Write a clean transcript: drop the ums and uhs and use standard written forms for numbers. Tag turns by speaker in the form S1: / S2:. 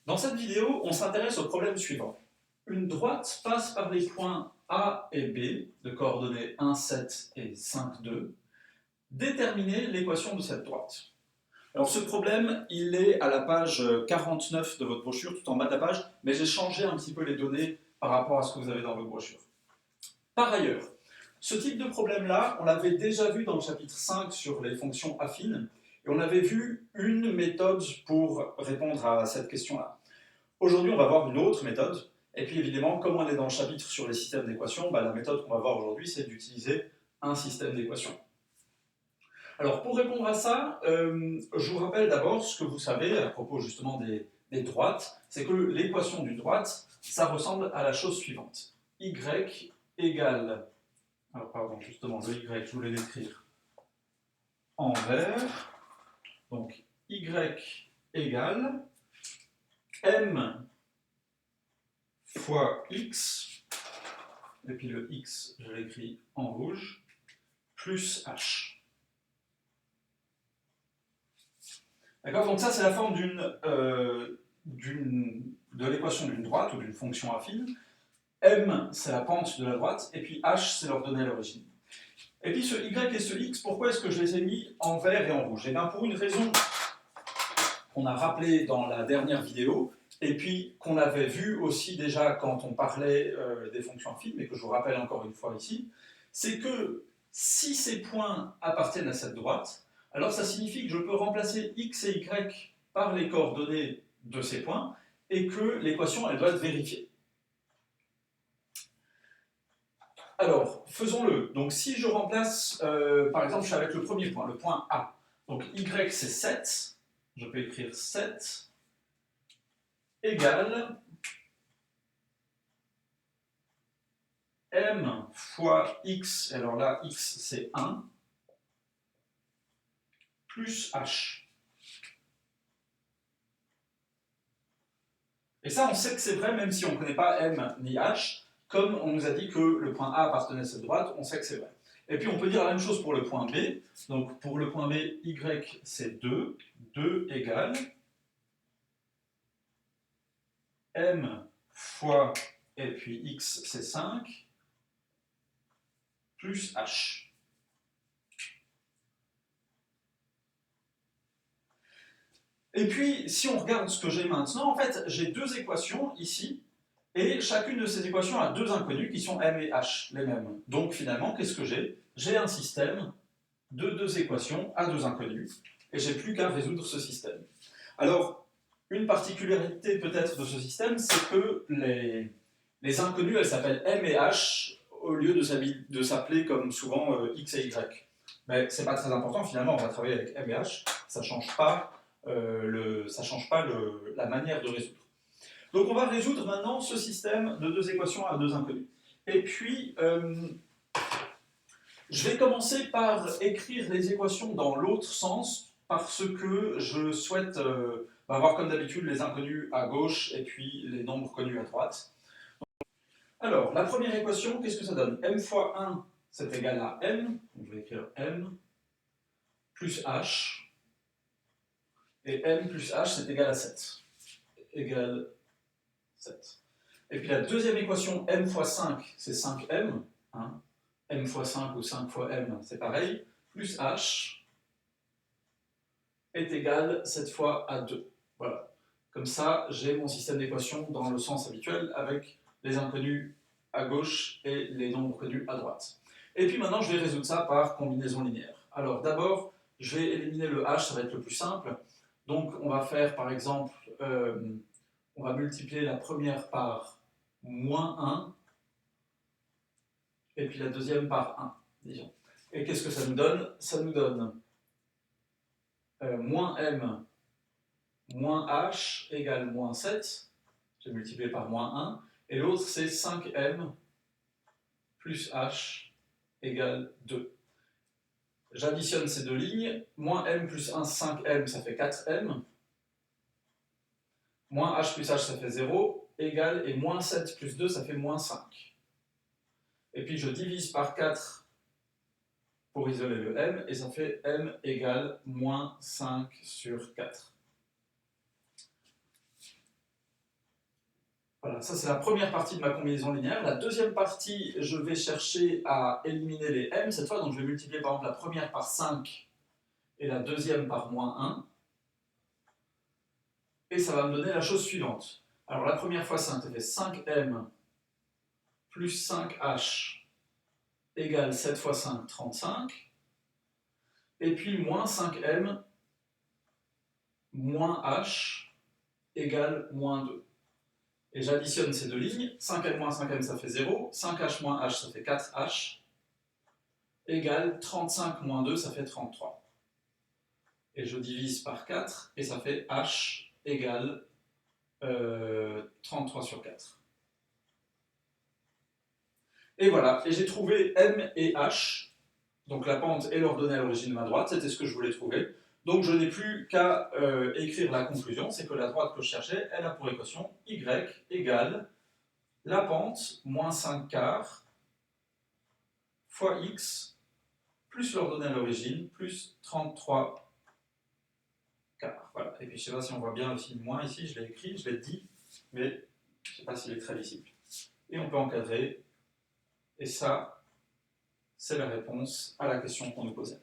S1: Dans cette vidéo, on s'intéresse au problème suivant. Une droite passe par les points A et B, de coordonnées 1, 7 et 5, 2. Déterminez l'équation de cette droite. Alors ce problème, il est à la page 49 de votre brochure, tout en bas de la page, mais j'ai changé un petit peu les données par rapport à ce que vous avez dans votre brochure. Par ailleurs, ce type de problème-là, on l'avait déjà vu dans le chapitre 5 sur les fonctions affines, et on avait vu une méthode pour répondre à cette question-là. Aujourd'hui, on va voir une autre méthode, et puis évidemment, comme on est dans le chapitre sur les systèmes d'équations, la méthode qu'on va voir aujourd'hui, c'est d'utiliser un système d'équations. Alors, pour répondre à ça, je vous rappelle d'abord ce que vous savez à propos justement des droites, c'est que l'équation d'une droite, ça ressemble à la chose suivante. Y égale, alors pardon, justement, le Y, je voulais l'écrire en vert, donc Y égale M fois X, et puis le X, je l'écris en rouge, plus H. D'accord? Donc ça, c'est la forme de l'équation d'une droite ou d'une fonction affine. M, c'est la pente de la droite, et puis H, c'est l'ordonnée à l'origine. Et puis ce Y et ce X, pourquoi est-ce que je les ai mis en vert et en rouge? Eh bien pour une raison qu'on a rappelée dans la dernière vidéo, et puis qu'on avait vu aussi déjà quand on parlait des fonctions affines, mais que je vous rappelle encore une fois ici, c'est que si ces points appartiennent à cette droite, alors ça signifie que je peux remplacer x et y par les coordonnées de ces points, et que l'équation, elle doit être vérifiée. Alors, faisons-le. Donc si je remplace, par exemple, je suis avec le premier point, le point A. Donc y c'est 7, je peux écrire 7 égale m fois x, alors là, x c'est 1, plus h. Et ça, on sait que c'est vrai même si on ne connaît pas m ni h. Comme on nous a dit que le point A appartenait à cette droite, on sait que c'est vrai. Et puis on peut dire la même chose pour le point B. Donc pour le point B, y c'est 2. 2 égale m fois, et puis x c'est 5, plus h. Et puis, si on regarde ce que j'ai maintenant, en fait, j'ai deux équations ici, et chacune de ces équations a deux inconnus qui sont m et h, les mêmes. Donc finalement, qu'est-ce que j'ai? J'ai un système de deux équations à deux inconnus, et j'ai plus qu'à résoudre ce système. Alors, une particularité peut-être de ce système, c'est que les inconnues, elles s'appellent m et h, au lieu de s'appeler comme souvent x et y. Mais c'est pas très important, finalement, on va travailler avec m et h, ça change pas, la manière de résoudre. Donc on va résoudre maintenant ce système de deux équations à deux inconnues. Et puis, je vais commencer par écrire les équations dans l'autre sens, parce que je souhaite avoir comme d'habitude les inconnus à gauche et puis les nombres connus à droite. Alors, la première équation, qu'est-ce que ça donne? M fois 1, c'est égal à M, donc je vais écrire M, plus H, et M plus H, c'est égal à 7. Égal 7. Et puis la deuxième équation, M fois 5, c'est 5M. Hein. M fois 5 ou 5 fois M, c'est pareil. Plus H est égal cette fois à 2. Voilà. Comme ça, j'ai mon système d'équations dans le sens habituel avec les inconnus à gauche et les nombres connus à droite. Et puis maintenant, je vais résoudre ça par combinaison linéaire. Alors d'abord, je vais éliminer le H, ça va être le plus simple. Donc on va faire par exemple, on va multiplier la première par moins 1, et puis la deuxième par 1, disons. Et qu'est-ce que ça nous donne? Ça nous donne moins m moins h égale moins 7, j'ai multiplié par moins 1, et l'autre c'est 5m plus h égale 2. J'additionne ces deux lignes, moins m plus 1, 5m, ça fait 4m, moins h plus h, ça fait 0, égale, et moins 7 plus 2, ça fait moins 5. Et puis je divise par 4 pour isoler le m, et ça fait m égale moins 5 sur 4. Voilà, ça c'est la première partie de ma combinaison linéaire. La deuxième partie, je vais chercher à éliminer les m cette fois, donc je vais multiplier par exemple la première par 5 et la deuxième par moins 1. Et ça va me donner la chose suivante. Alors la première fois 5, ça fait 5m plus 5h égale 7 fois 5, 35. Et puis moins 5m moins h égale moins 2. Et j'additionne ces deux lignes, 5m moins 5m ça fait 0, 5h moins h ça fait 4h, égale 35 moins 2 ça fait 33. Et je divise par 4 et ça fait h égale 33 sur 4. Et voilà, et j'ai trouvé m et h, donc la pente et l'ordonnée à l'origine de ma droite, c'était ce que je voulais trouver. Donc je n'ai plus qu'à écrire la conclusion, c'est que la droite que je cherchais, elle a pour équation y égale la pente moins 5 quarts fois x plus l'ordonnée à l'origine plus 33 quarts. Voilà. Et puis je ne sais pas si on voit bien le signe moins ici, je l'ai écrit, je l'ai dit, mais je ne sais pas s'il est très visible. Et on peut encadrer, et ça, c'est la réponse à la question qu'on nous posait.